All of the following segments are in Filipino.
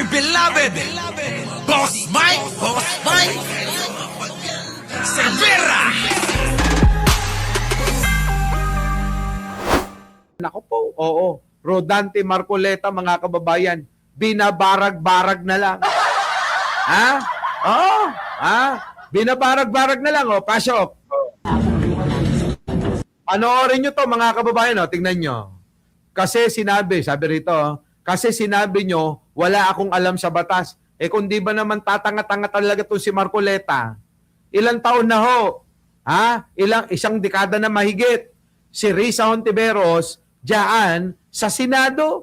dear beloved, Boss Mike, Cervera. Nako po, oo. Rodante Marcoleta, mga kababayan, binabarag-barag na lang. Ha? Oo. Ha? Binabarag-barag na lang, oh. Pasok. Panoorin nyo to, mga kababayan, oh. Tingnan nyo. Kasi sinabi, sabi rito, oh, kasi sinabi nyo, wala akong alam sa batas. Eh kung di ba naman tatanga-tanga talaga to si Marcoleta, ilang taon na ho? Ha? Isang dekada na mahigit. Si Risa Hontiveros, diyan sa Senado.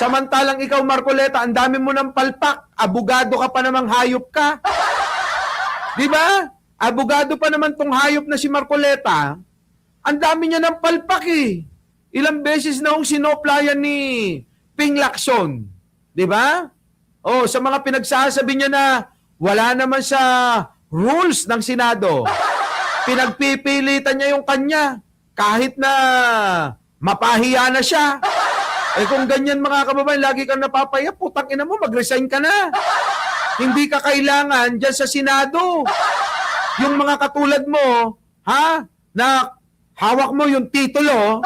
Samantalang ikaw, Marcoleta, ang dami mo ng palpak. Abogado ka pa namang hayop ka. Di ba? Abogado pa naman tong hayop na si Marcoleta. Ang dami niya ng palpak eh. Ilang beses na hong sinoplayan ni Ping Lacson. Di ba? Oh, sa mga pinagsasabi niya na wala naman sa rules ng Senado. Pinagpipilitan niya yung kanya kahit na mapahiya na siya. Eh kung ganyan, mga kababayan, lagi kang napapaya, putang ina mo, mag-resign ka na. Hindi ka kailangan dyan sa Senado. Yung mga katulad mo, ha, na hawak mo yung titulo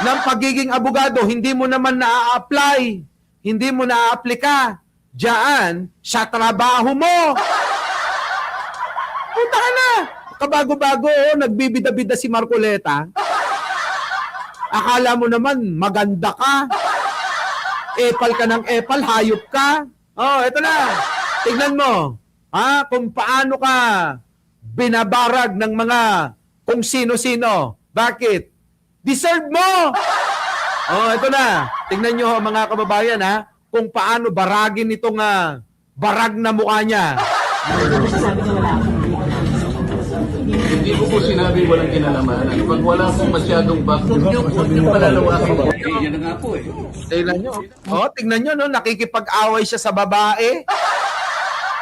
ng pagiging abogado, hindi mo naman na-apply, hindi mo na-applika dyan sa trabaho mo. Puta ka na. Kabago-bago, oh, nagbibida-bida si Marcoleta. Akala mo naman, maganda ka. Epal ka ng epal, hayop ka. Oh, eto na. Tignan mo. Ha, kung paano ka binabarag ng mga kung sino-sino. Bakit? Deserve mo! Oh, ito na. Tignan nyo, mga kababayan, ha, kung paano baragin itong barag na mukha niya. Hindi ko po sinabi walang kinalamanan. Pag wala pong masyadong background, huwag niyo palalawakan. Yan na nga po eh. Tignan nyo. Oh, tignan nyo, no, nakikipag-away siya sa babae.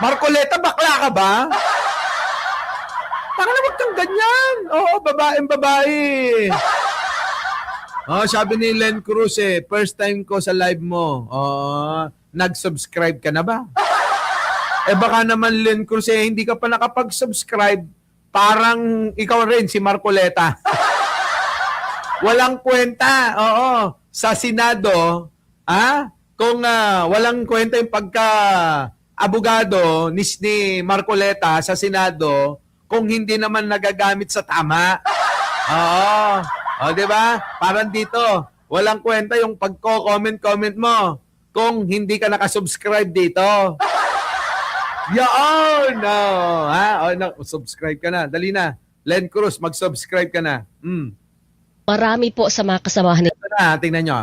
Marcoleta, bakla ka ba? Taka na, wag kang ganyan. Oo, babaeng babae. Oh, sabi ni Len Cruz eh, first time ko sa live mo. Oh, nag-subscribe ka na ba? Eh baka naman, Len Cruz, eh, hindi ka pa nakapag-subscribe. Parang ikaw rin, si Marcoleta. Walang kwenta, oo, sa Senado, kung walang kwenta yung pagka-abogado ni Marcoleta sa Senado, kung hindi naman nagagamit sa tama. Oo, di ba? Parang dito, walang kwenta yung pagko-comment mo kung hindi ka nakasubscribe dito. Yan! Subscribe ka na. Dali na. Len Cruz, mag-subscribe ka na. Marami po sa mga kasamahan Ito na, tingnan nyo.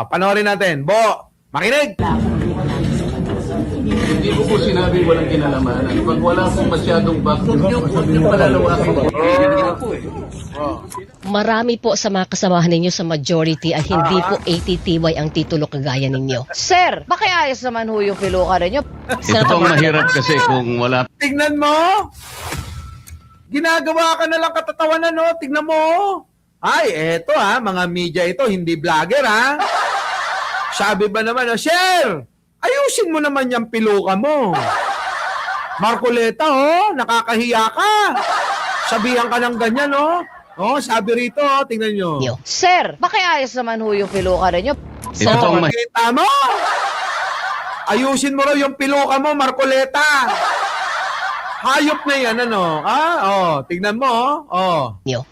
Panoorin natin. Bo, makinig! Hindi ko po sinabi walang kinalamanan. Pag wala pong masyadong background, huwag niyo palalawakan. Yan na nga po eh. Marami po sa mga kasamahan ninyo sa majority ay hindi po ATTY ang titulo kagaya ninyo. Sir, pakiayos naman ho yung piluka ninyo. Ito ang mahirap kasi kung wala. Tingnan mo! Ginagawa ka na lang katatawanan, no? Tingnan mo! Ay, eto mga media ito, hindi vlogger, Sabi ba naman, Sir, ayusin mo naman yung piluka mo. Marcoleta, nakakahiya ka. Sabihan ka ng ganyan, sabi rito, tingnan nyo. Sir, pakiayos naman ho yung piluka ninyo. Ito ang Kita mo! Ayusin mo raw yung piluka mo, Marcoleta. Hayop na yan, tingnan mo,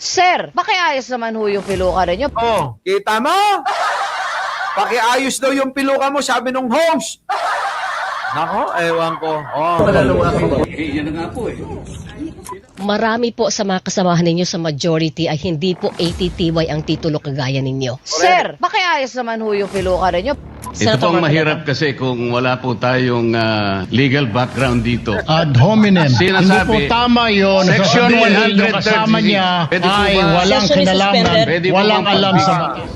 Sir, pakiayos naman ho yung piluka ninyo. Kita mo? Pakiayos daw yung piluka mo, sabi nung host. Nako, ewan ko. palalawakan. Yan na nga po eh. Marami po sa mga kasamahan ninyo sa majority ay hindi po ATTY ang titulo kagaya ninyo. Sir, pakiayos naman ho yung piluka ninyo. Ito pong mahirap kasi kung wala po tayong legal background dito. Ad hominem. Sinasabi, Hindi po tama yun. Section Sasabihin yung 130. kasama niya Pwede po ay ba? walang Session is kinalaman, suspended. Pwede po walang bang alam sa pagbigay?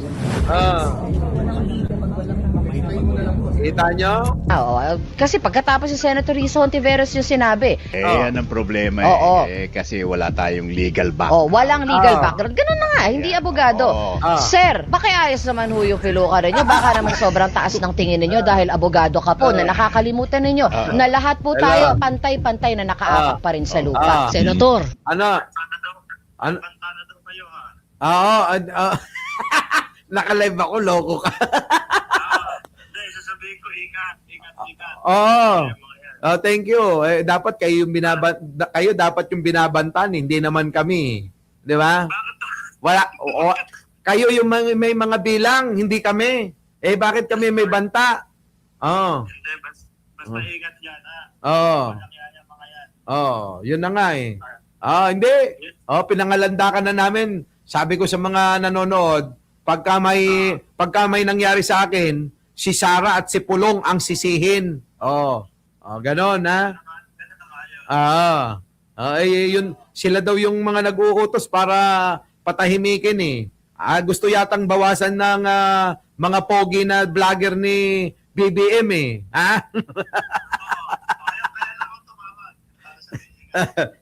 Kita nyo? Oo, kasi pagkatapos si Senator Risa Hontiveros yung sinabi, Yan ang problema Oo. kasi wala tayong legal back. walang legal background. Ganun na nga, hindi abogado. Oo. Sir, pakiayos naman ho yung piluka ninyo. Baka naman sobrang taas ng tingin ninyo dahil abogado ka po na nakakalimutan ninyo na lahat po tayo pantay-pantay na nakaapak pa rin sa lupa. Senator, Ano? Ano? Oo. Naka-live ako, loko ka. Sasabihin ko, ingat. Oo. Oh, thank you. Dapat kayo dapat yung binabantan, hindi naman kami. 'Di ba? Wala kayo yung may mga bilang, hindi kami. Bakit kami may banta? Oh. Hindi, mas maingat yan, ha? Oh. Yan yung mga yan. Oh, yun na nga eh. Hindi. Pinangalanda ka na namin. Sabi ko sa mga nanonood, pagka may nangyari sa akin, si Sara at si Pulong ang sisihin. Ganon ha. Yun, sila daw yung mga nag-uutos para patahimikin eh. Gusto yatang bawasan ng mga pogi na vlogger ni BBM eh. Ha?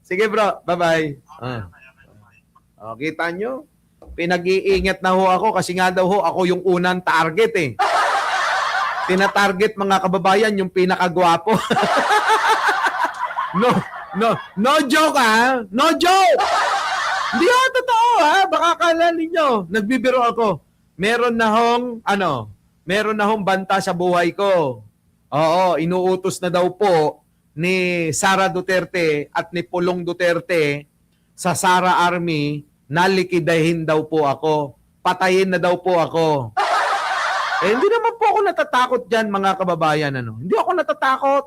Sige bro, bye-bye. Kita nyo? Pinag-iingat na ho ako kasi nga daw ho ako yung unang target eh. Tina-target mga kababayan yung pinakagwapo. No joke ha? No joke! Hindi ha, totoo ha? Baka akala ninyo, nagbibiro ako. Meron na hong banta sa buhay ko. Oo, inuutos na daw po ni Sara Duterte at ni Pulong Duterte sa Sara Army na likidahin daw po ako. Patayin na daw po ako. Hindi naman po ako natatakot dyan, mga kababayan. Hindi ako natatakot.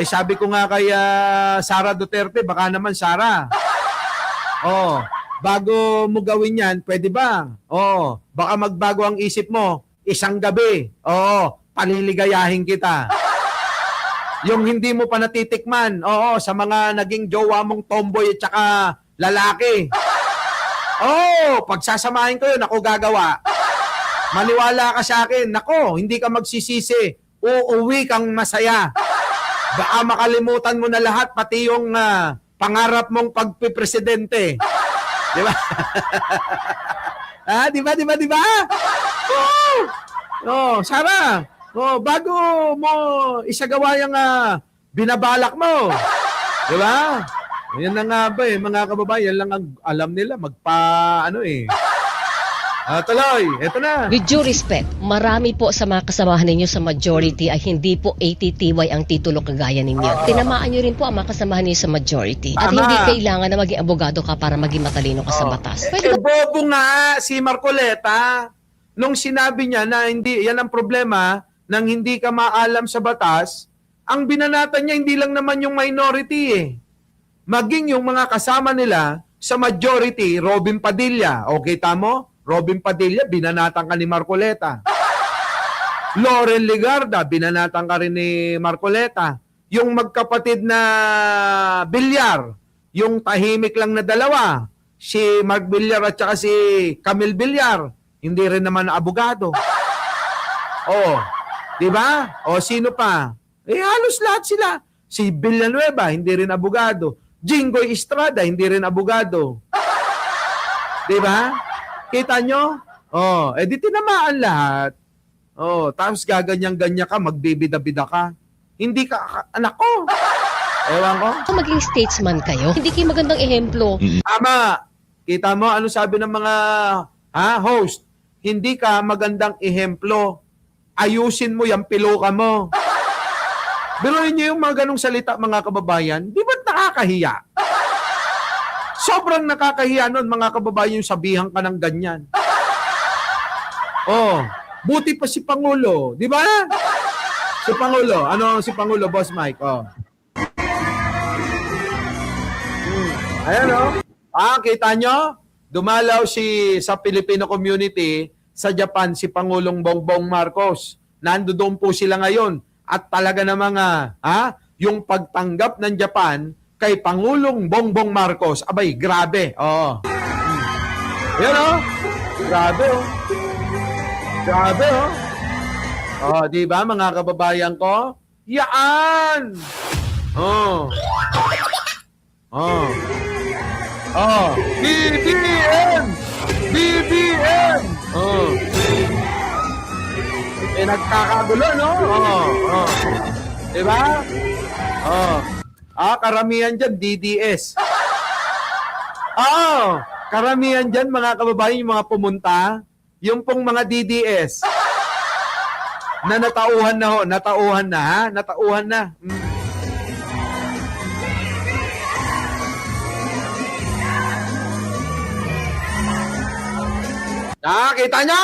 Sabi ko nga kay Sara Duterte, baka naman Sara. Bago mo gawin yan, pwede ba? Baka magbago ang isip mo. Isang gabi. Paliligayahin kita. Yung hindi mo pa natitikman, sa mga naging jowa mong tomboy at saka lalaki. Pagsasamahin ko yun, ako gagawa. Maniwala ka sa akin, nako, hindi ka magsisisi. Uuwi kang masaya. Baka makalimutan mo na lahat, pati yung pangarap mong pagpipresidente. Di ba? Di ba? Sara, bago mo isagawa yung binabalak mo. Di ba? Yan na nga ba mga kababayan, lang ang alam nila, tuloy, eto na. with due respect, marami po sa mga kasamahan ninyo sa majority ay hindi po ATTY ang titulo kagaya ninyo. Tinamaan nyo rin po ang mga kasamahan ninyo sa majority. At Tama. hindi kailangan na maging abogado ka para maging matalino ka sa batas. Pwede ba Bobo nga si Marcoleta nung sinabi niya na hindi, yan ang problema nang hindi ka maalam sa batas, ang binanatan niya hindi lang naman yung minority eh. Maging yung mga kasama nila sa majority, Robin Padilla. Okay, tamo? Robin Padilla, binanatan ka ni Marcoleta. Loren Ligarda, binanatan ka rin ni Marcoleta. Yung magkapatid na Villar, yung tahimik lang na dalawa, si Mark Villar at saka si Camille Villar, hindi rin naman abogado. Di ba? Sino pa? Halos lahat sila. Si Villanueva, hindi rin abogado. Jinggoy Estrada, hindi rin abogado. Di ba? Kita nyo? Di tinamaan lahat. Tapos gaganyan-ganyan ka, magbibida-bida ka. Hindi ka, anak ko. Ewan ko. kung maging statesman kayo? Hindi kayo magandang ehemplo. Tama. Kita mo, ano sabi ng mga host? Hindi ka magandang ehemplo. Ayusin mo yung piluka mo. Biruin niyo yung mga ganong salita, mga kababayan. Di ba nakakahiya? Sobrang nakakahiya nun, mga kababayan, yung sabihan ka ng ganyan. Buti pa si Pangulo. Di ba? Si Pangulo. Ano si Pangulo, Boss Mike? Ayan kita nyo? Dumalaw sa Filipino community sa Japan si Pangulong Bongbong Marcos. Nando doon po sila ngayon. At talaga namang yung pagtanggap ng Japan kay Pangulong Bongbong Marcos, abay, grabe. Yan Grabe Grabe, oh. Oh, di ba mga kababayan ko? Yaan! Oh. Oh. Oh. BBM! BBM! Oh. Eh, nagkakagulo, no? Oh. Oh. Di ba? Oh. Karamihan dyan, DDS. Karamihan dyan, mga kababayan, yung mga pumunta, yung pong mga DDS, na natauhan na ho, natauhan na, ha? Natauhan na. Kita nyo?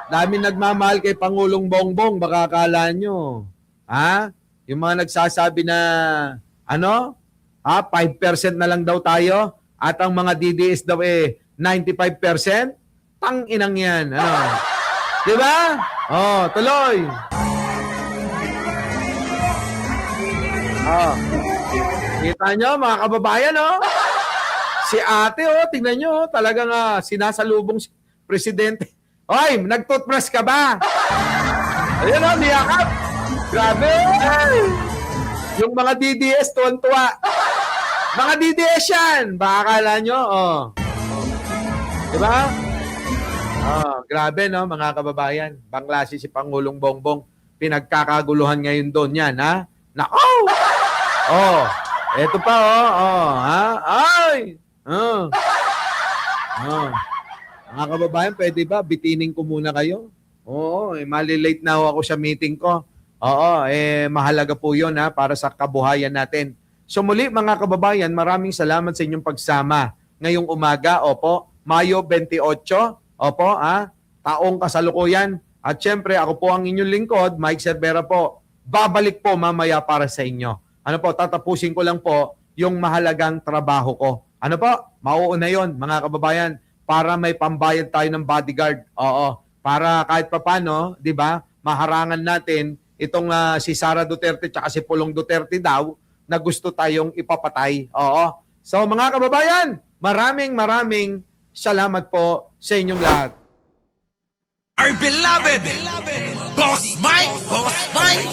Dami nagmamahal kay Pangulong Bongbong, baka akala nyo. Ha? Yung mga nagsasabi na, 5% na lang daw tayo, at ang mga DDS daw 95%? Tang-inang yan. Di ba? Tuloy. Kita nyo, mga kababayan, si ate, tingnan nyo, talagang sinasalubong si presidente. Hoy, nag-toothbrush ka ba? Ayun, niyakap. Grabe. Yung mga DDS, tuwan-tuwa. Mga DDS yan. Baka akala nyo, Diba? Grabe, no, mga kababayan. Bangklase si Pangulong Bongbong. Pinagkakaguluhan ngayon doon yan, ha? Nako! Eto pa, ha? Ay! Mga kababayan, pwede ba? Bitinin ko muna kayo. Oo, malilate na ako sa meeting ko. Oo, mahalaga po yun, ha, para sa kabuhayan natin. So muli, mga kababayan, maraming salamat sa inyong pagsama. Ngayong umaga, Mayo 28, taong kasalukuyan. At syempre, ako po ang inyong lingkod, Mike Cervera po. Babalik po mamaya para sa inyo. Tatapusin ko lang po yung mahalagang trabaho ko. Mauuna yon, mga kababayan, para may pambayad tayo ng bodyguard. Para kahit papano, di ba, maharangan natin itong si Sara Duterte at si Pulong Duterte daw na gusto tayong ipapatay. So mga kababayan, maraming salamat po sa inyong lahat. Our beloved Boss Mike! Boss Mike!